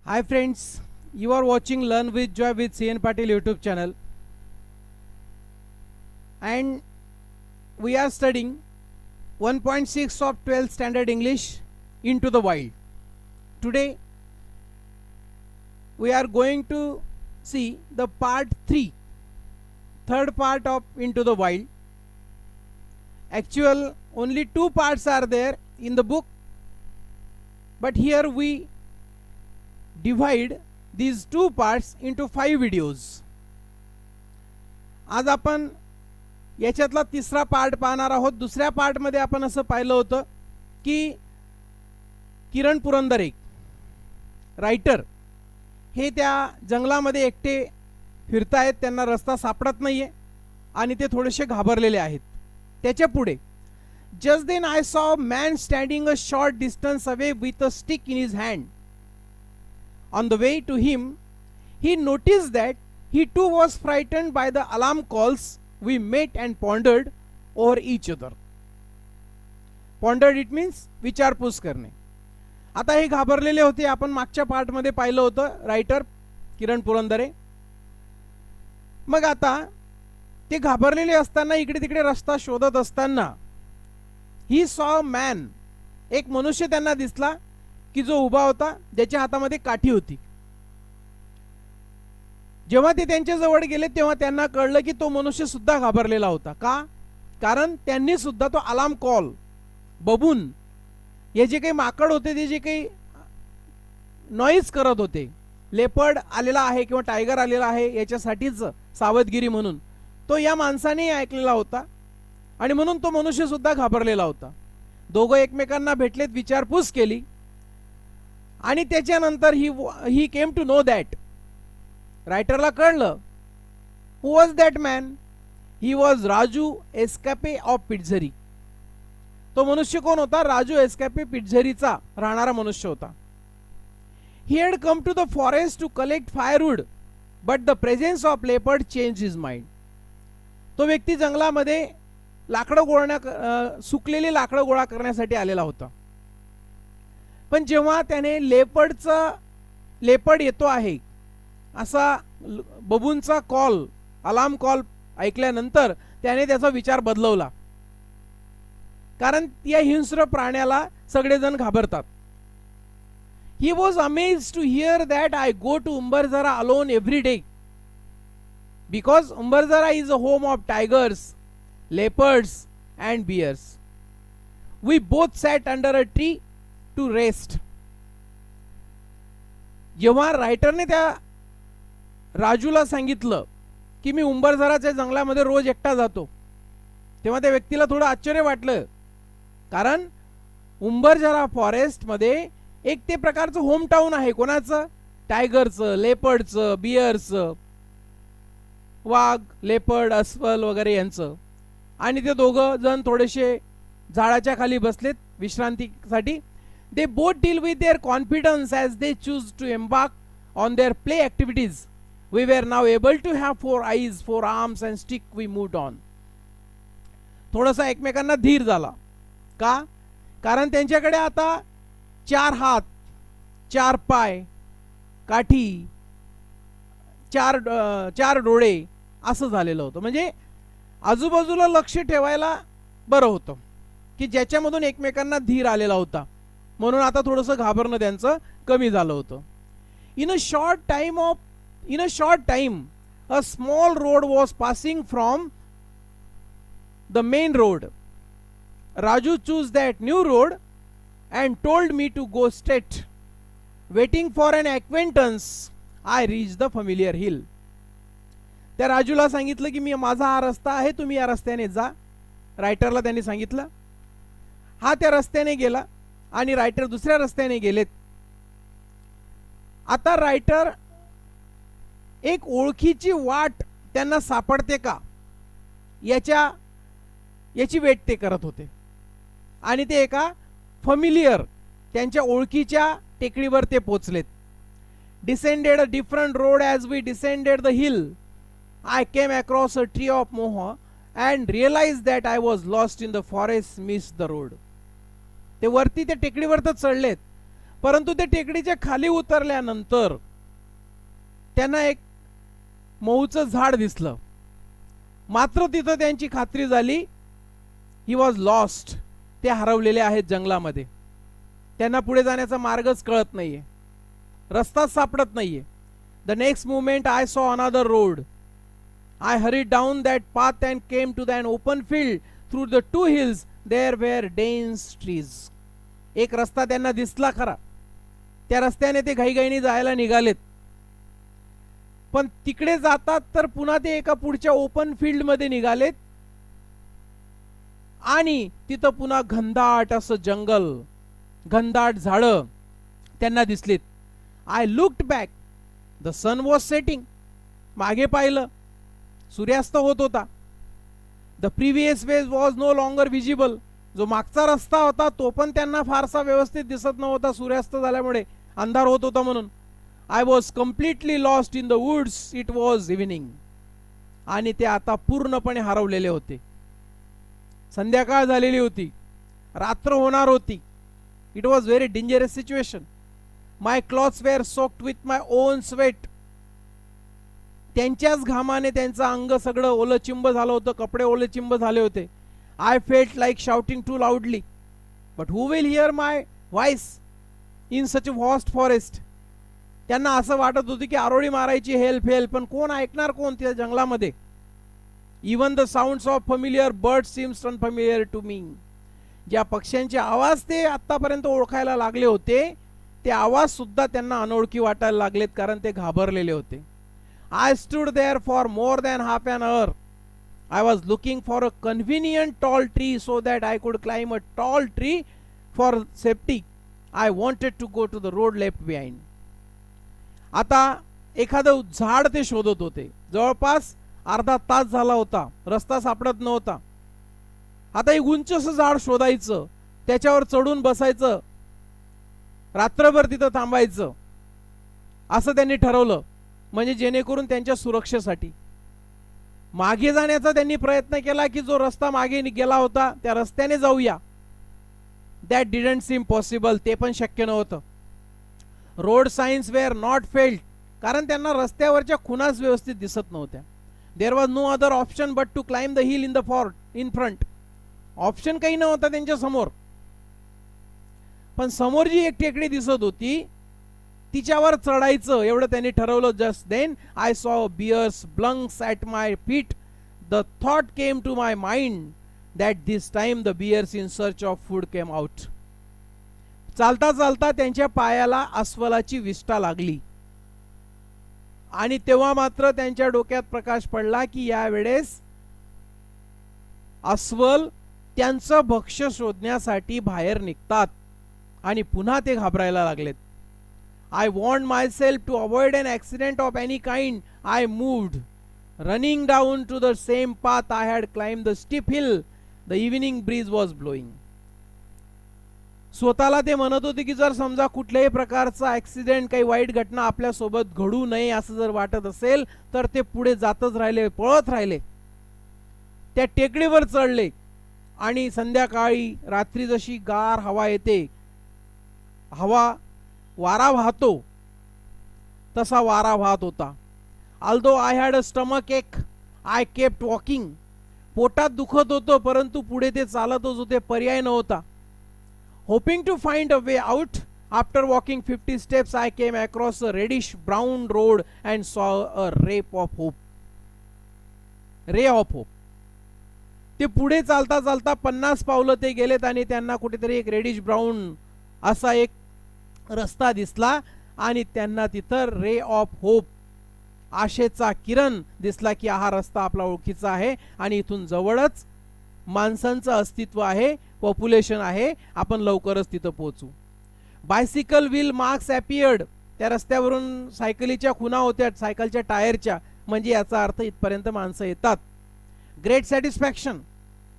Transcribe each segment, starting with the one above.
Hi friends, you are watching Learn with Joy with CN Patil YouTube channel, and we are studying 1.6 of 12th standard English, Into the Wild. Today we are going to see the part 3, third part of Into the Wild. Actual only 2 parts are there in the book, but here we divide these 2 parts into 5 videos. आज आपण याच्यातला तिसरा part पाहणार आहोत. दुसऱ्या part मध्ये आपण असं पाहिलं होतं की किरण पुरंदरे रायटर हे त्या जंगलामध्ये एकटे फिरतायत, त्यांना रस्ता सापडत नाहीये आणि ते थोडेसे घाबरलेले आहेत. त्याच्या पुढे just then I saw a man standing a short distance away with a stick in his hand. On the way to him, he noticed that he too was frightened by the alarm calls. We met and pondered over each other. Pondered it means विचारपूस करणे. आता हे घाबरलेले होते. आपण मागच्या part मध्ये पाहिलं होतं रायटर किरण पुरंदरे. मग आता ते घाबरलेले असताना इकडे तिकडे रस्ता शोधत असताना ही सॉ मॅन, एक मनुष्य त्यांना दिसला की जो उभा होता, ज्याच्या हातामध्ये काठी होती. जेव्हा ते त्यांच्या जवळ गेले तेव्हा त्यांना कळलं की तो मनुष्य सुद्धा घाबरलेला होता. का? कारण त्यांनी सुद्धा तो अलार्म कॉल बबून, हे जे काही माकड होते ते जे काही नॉईज करत होते, लेपर्ड आलेला आहे किंवा टायगर आलेला आहे याच्यासाठीच सावधगिरी म्हणून, तो या माणसाने ऐकलेला होता आणि म्हणून तो मनुष्य सुद्धा घाबरलेला होता. दोघं एकमेकांना भेटलेत, विचारपूस केली आणि त्याच्यानंतर he came to know that, रायटरला कळलं who was that man. He was Raju escape of Pitzari. तो मनुष्य कोण होता? राजू एस्कॅपे पिटझरीचा राहणारा मनुष्य होता. He had come to the forest to collect firewood but the presence of leopard change his mind. तो व्यक्ती जंगलामध्ये लाकडं सुकलेली लाकडं गोळा करण्यासाठी आलेला होता. पण जेव्हा त्याने लेपर्ड येतो आहे असा बबूनचा कॉल, अलार्म कॉल ऐकल्यानंतर त्याने त्याचा विचार बदलवला, कारण या हिंस्र प्राण्याला सगळेजण घाबरतात. He was amazed to hear that I go to Umbarzara alone every day because Umbarzara is a home of tigers, leopards and bears. We both sat under a tree to rest. जेव्हा रायटरने त्या राजूला सांगितलं की मी उंबरझराच्या जंगलामध्ये रोज एकटा जातो, तेव्हा त्या व्यक्तीला थोडं आश्चर्य वाटलं, कारण उंबरझरा फॉरेस्ट मध्ये एक ते प्रकारचं होम टाउन आहे. कोणाचं? टायगरचं, लेपर्डचं, बियरचं, वाघ, लेपर्ड, अस्वल वगैरे यांचं. आणि ते दोघं जण थोडेसे झाडाच्या खाली बसलेत विश्रांतीसाठी. They both deal with their confidence as they choose to embark on their play activities. We were now able to have 4 eyes, 4 arms and stick. We moved on. थोडासा एकमेकांना धीर झाला. का? कारण त्यांच्याकडे आता 4 हात, 4 पाय, काठी, 4 डोळे असं झालेलं होतं. म्हणजे आजूबाजूला लक्ष ठेवायला बरं होतं की ज्याच्यामधून एकमेकांना धीर आलेला होता. म्हणून आता थोडंसं घाबरणं त्यांचं कमी झालं होतं. In a short time a small road was passing from the main road. Raju choose that new road and told me to go straight. Waiting for an acquaintance I reach the familiar hill. त्या राजूला सांगितलं की माझा हा रस्ता आहे, तुम्ही या रस्त्याने जा. रायटरला त्यांनी सांगितलं. हा त्या रस्त्याने गेला आणि रायटर दुसऱ्या रस्त्याने गेलेत. आता रायटर एक ओळखीची वाट त्यांना सापडते का याची वेट ते करत होते. आणि ते एका फॅमिलियर, त्यांच्या ओळखीच्या टेकडीवर ते पोचलेत. Descended a different road as we descended the hill. I came across a tree of moh and realise that I was lost in the forest, miss the road. ते वरती त्या टेकडीवर तर चढलेत, परंतु ते टेकडीच्या खाली उतरल्यानंतर त्यांना एक मऊचं झाड दिसलं. मात्र तिथं त्यांची खात्री झाली, ही वॉज लॉस्ट, ते हरवलेले आहेत जंगलामध्ये. त्यांना पुढे जाण्याचा मार्गच कळत नाहीये, रस्ताच सापडत नाहीये. The next moment I saw another road. I hurried down that path and came to an open field. Through the two hills there were dense trees. एक रस्ता त्यांना दिसला खरा, त्या रस्त्याने ते घाईघाईने जायला निघालेत. पण तिकडे जातात तर पुन्हा ते एका पुढच्या ओपन फील्ड मध्ये निघालेत आणि तिथं पुन्हा घनदाट असं जंगल, घनदाट झाडं त्यांना दिसलीत. I looked back. The sun was setting. मागे पाहिलं, सूर्यास्त होत होता. The previous way was no longer visible. जो मागचा रस्ता होता तो पण त्यांना फारसा व्यवस्थित दिसत नव्हता, सूर्यास्त झाल्यामुळे अंधार होत होता म्हणून. I was completely lost in the woods. It was evening. आणि ते आता पूर्णपणे हरवलेले होते. संध्याकाळ झालेली होती, रात्र होणार होती. It was very dangerous situation. My clothes were soaked with my own sweat. त्यांच्याच घामाने त्यांचं अंग सगळं ओलचिंब झालं होतं, कपडे ओलचिंब झाले होते. I felt like shouting to loudly, but who will hear my voice in such a vast forest. त्यांना असं वाटत होतं की आरोळी मारायची, हेल्प हेल्प, पण कोण ऐकणार, कोण त्या जंगलामध्ये. Even the sounds of familiar birds seems unfamiliar to me. ज्या पक्ष्यांचे आवाज ते आतापर्यंत ओळखायला लागले होते, ते आवाज सुद्धा त्यांना अनोळखी वाटायला लागलेत, कारण ते घाबरलेले होते. I stood there for more than half an hour. I was looking for a convenient tall tree so that I could climb a tall tree for safety. I wanted to go to the road left behind. आता एखादं झाड ते शोधत होते. जवळपास अर्धा तास झाला होता, रस्ता सापडत नव्हता. आता एक उंचसं झाड शोधायचं, त्याच्यावर चढून बसायचं, रात्रभर तिथं थांबायचं, असं त्यांनी ठरवलं. म्हणजे जेणेकरून त्यांच्या सुरक्षेसाठी मागे जाण्याचा त्यांनी प्रयत्न केला की जो रस्ता मागे गेला होता त्या रस्त्याने जाऊया. That didn't seem possible. ते पण शक्य नव्हतं. Road signs were not failed. कारण त्यांना रस्त्यावरच्या खुणाच व्यवस्थित दिसत नव्हत्या. There was no other option but to climb the hill in the fort in front. Option काही नव्हता त्यांच्या समोर. पण समोर जी एक टेकडी दिसत होती तिच्यावर चढायचं एवढं त्यांनी ठरवलं. Just then I saw bears blanks at my feet. The thought came to my mind that this time the bears in search of food came out. चालता चालता त्यांच्या पायाला अस्वलाची विष्ठा लागली आणि तेव्हा मात्र त्यांच्या डोक्यात प्रकाश पडला की यावेळेस अस्वल त्यांचं भक्ष्य शोधण्यासाठी बाहेर निघतात आणि पुन्हा ते घाबरायला लागलेत. I warned myself to avoid an accident of any kind. I moved, running down to the same path I had climbed the steep hill. The evening breeze was blowing. स्वतःला ते म्हणत होते की जर समजा कुठल्याही प्रकारचा ऍक्सिडेंट, काही वाईट घटना आपल्या सोबत घडू नये असं जर वाटत असेल तर ते पुढे जातच राहिले, पळत राहिले. त्या टेकडीवर चढले आणि संध्याकाळी रात्री जशी गार हवा येते, हवा वारा वाहतो तसा वारा वाहत होता. Although I had a stomach एक, आय केप्ट वॉकिंग. पोटात दुखत होतं परंतु पुढे ते चालतच होते, पर्याय नव्हता. Hoping to find a way out, after walking 50 steps I came across a reddish brown road and saw a ray of hope. Ray of hope. ते पुढे चालता चालता 50 पावलं ते गेलेत आणि त्यांना कुठेतरी एक रेडिश ब्राऊन असा एक रस्ता दिसला आणि त्यांना तिथं रे ऑफ होप, आशेचा किरण दिसला की हा रस्ता आपला ओळखीचा आहे आणि इथून जवळच माणसांचं अस्तित्व आहे, पॉप्युलेशन आहे, आपण लवकरच तिथं पोहोचू. Bicycle wheel marks appeared. त्या रस्त्यावरून सायकलीच्या खुणा होत्या, सायकलच्या टायरच्या, म्हणजे याचा अर्थ इथपर्यंत माणसं येतात. Great satisfaction.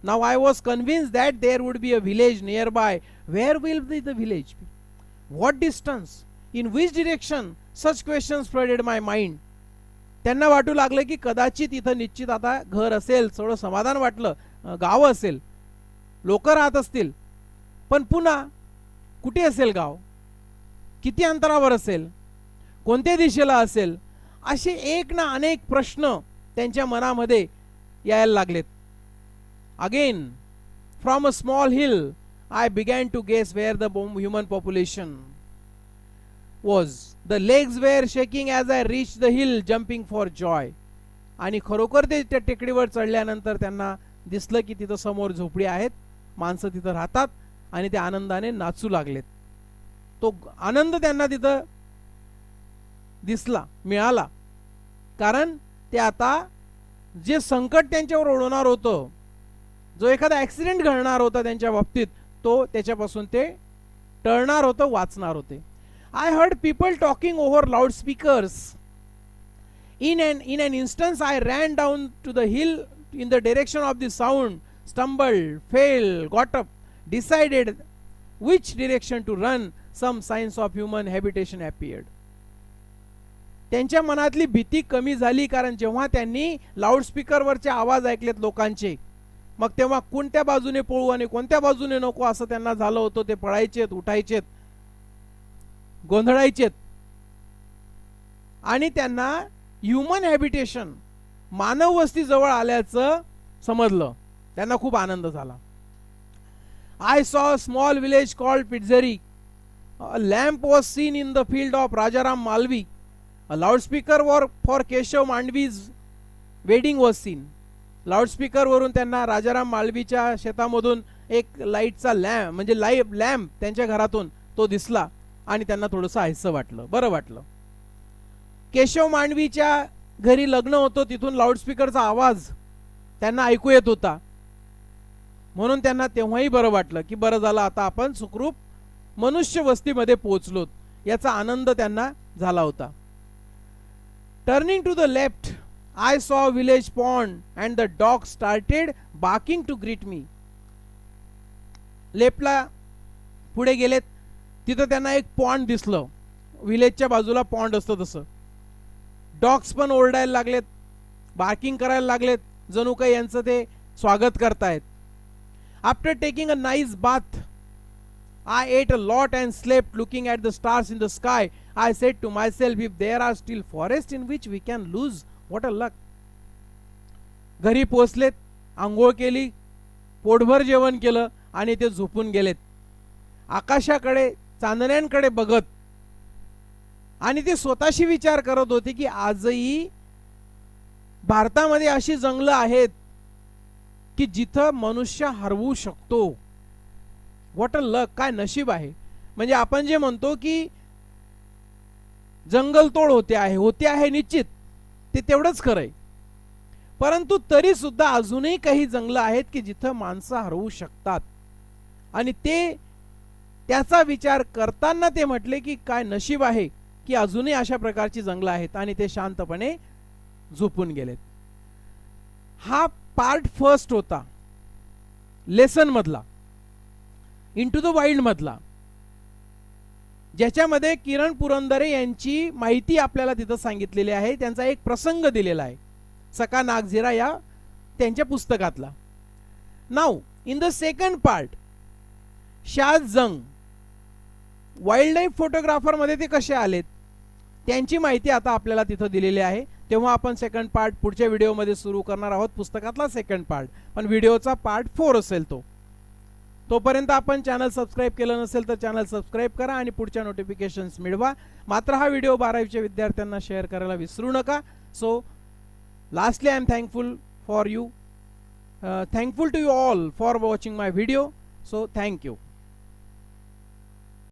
Now I was convinced that there would be a village nearby. Where will be the village? What distance? In which direction? Such questions flooded my mind. त्यांना वाटू लागलं की कदाचित इथं निश्चित आता घर असेल, थोडं समाधान वाटलं, गाव असेल, लोक राहत असतील, पण पुन्हा कुठे असेल गाव? किती अंतरावर असेल, कोणत्या दिशेला असेल, असे एक ना अनेक प्रश्न त्यांच्या मनामध्ये यायला लागलेत. Again from a small hill I began to guess where the human population was. The legs were shaking as I reached the hill, jumping for joy. आणि खरोखर ते त्या टेकडीवर चढल्यानंतर त्यांना दिसलं की तिथं समोर झोपडी आहेत, माणसं तिथं राहतात आणि ते आनंदाने नाचू लागलेत. तो आनंद त्यांना तिथं दिसला, मिळाला, कारण ते आता जे संकट त्यांच्यावर ओढवणार होतं, जो एखादा ऍक्सिडेंट घडणार होता त्यांच्या बाबतीत, तो त्याच्यापासून ते टळणार होतं, वाचणार होते. I heard people talking over loud speakers. In an instance, I ran down to the hill in the direction of the sound, stumbled, fell, got up, decided which direction to run. Some signs of human habitation appeared. त्यांच्या मनातली भीती कमी झाली, कारण जेव्हा त्यांनी लाऊडस्पीकरवरचे आवाज ऐकलेत लोकांचे, मग तेव्हा कोणत्या बाजूने पळू आणि कोणत्या बाजूने नको असं त्यांना झालं होतं. ते पळायचेत, उठायचेत, गोंधळायचेत, आणि त्यांना ह्युमन हॅबिटेशन, मानव वस्ती जवळ आल्याचं समजलं. त्यांना खूप आनंद झाला. I saw a small village called Pitzari. A lamp was seen in the field of Rajaram Malvi. A loudspeaker for Keshav Mandvi's wedding was seen. Loudspeaker वरून त्यांना राजाराम मालवीच्या शेतामधून एक लाईटचा लॅम्प, म्हणजे लॅम्प त्यांच्या घरातून तो दिसला आणि त्यांना थोडंसं आयसं वाटलं, बरं वाटलं. केशव मांडवीच्या घरी लग्न होतं, तिथून लाऊडस्पीकरचा आवाज त्यांना ऐकू येत होता, म्हणून त्यांना तेव्हाही बरं वाटलं की बरं झालं, आता आपण सुखरूप मनुष्य वस्तीमध्ये पोहोचलोत, याचा आनंद त्यांना झाला होता. Turning to the left, I saw a village pond and the dogs started barking to greet me. लेफ्टला पुढे गेलेत, तिथं त्यांना एक पॉन्ड दिसलं. विलेजच्या बाजूला पॉन्ड असतं तसं. डॉग्स पण ओरडायला लागलेत, बार्किंग करायला लागलेत, जणू काही यांचं ते स्वागत करतायत. After taking a nice bath, I ate a lot and slept looking at the stars in the sky. I said to myself, if there are still forests in which we can lose, what a luck. घरी पोचलेत, आंघोळ केली, पोटभर जेवण केलं आणि ते झोपून गेलेत, आकाशाकडे, चांदण्यांकडे बघत. आणि ते स्वतःशी विचार करत होते की आजही भारतामध्ये अशी जंगलं आहेत की जिथं मनुष्य हरवू शकतो. व्हॉट अ लक, काय नशीब आहे. म्हणजे आपण जे म्हणतो की जंगलतोड होते आहे निश्चित, ते तेवढंच खरंय, परंतु तरी सुद्धा अजूनही काही जंगलं आहेत की जिथं माणसं हरवू शकतात. आणि ते त्याचा विचार करताना ते म्हटले की काय नशीब आहे की अजूनही अशा प्रकारची जंगलं आहेत, आणि ते शांतपणे झोपून गेलेत. हा पार्ट फर्स्ट होता लेसन मधला, इंटू द वाइल्ड मधला, ज्याच्यामध्ये किरण पुरंदरे यांची माहिती आपल्याला तिथं सांगितलेली आहे. त्यांचा एक प्रसंग दिलेला आहे सका नागझिरा या त्यांच्या पुस्तकातला. Now in the second part, Shah Jang wildlife photographer मध्ये ते कसे आलेत त्यांची माहिती आता आपल्याला तिथं दिलेली आहे. तेव्हा आपण सेकंड पार्ट पुढच्या व्हिडिओमध्ये सुरू करणार आहोत, पुस्तकातला सेकंड पार्ट, पण व्हिडिओचा पार्ट 4 असेल तो. तोपर्यंत आपण चॅनल सबस्क्राईब केलं नसेल तर चॅनल सबस्क्राईब करा आणि पुढच्या नोटिफिकेशन्स मिळवा. मात्र हा व्हिडिओ 12वीच्या विद्यार्थ्यांना शेअर करायला विसरू नका. So lastly I am thankful for you, thankful to you all for watching my video. So thank you.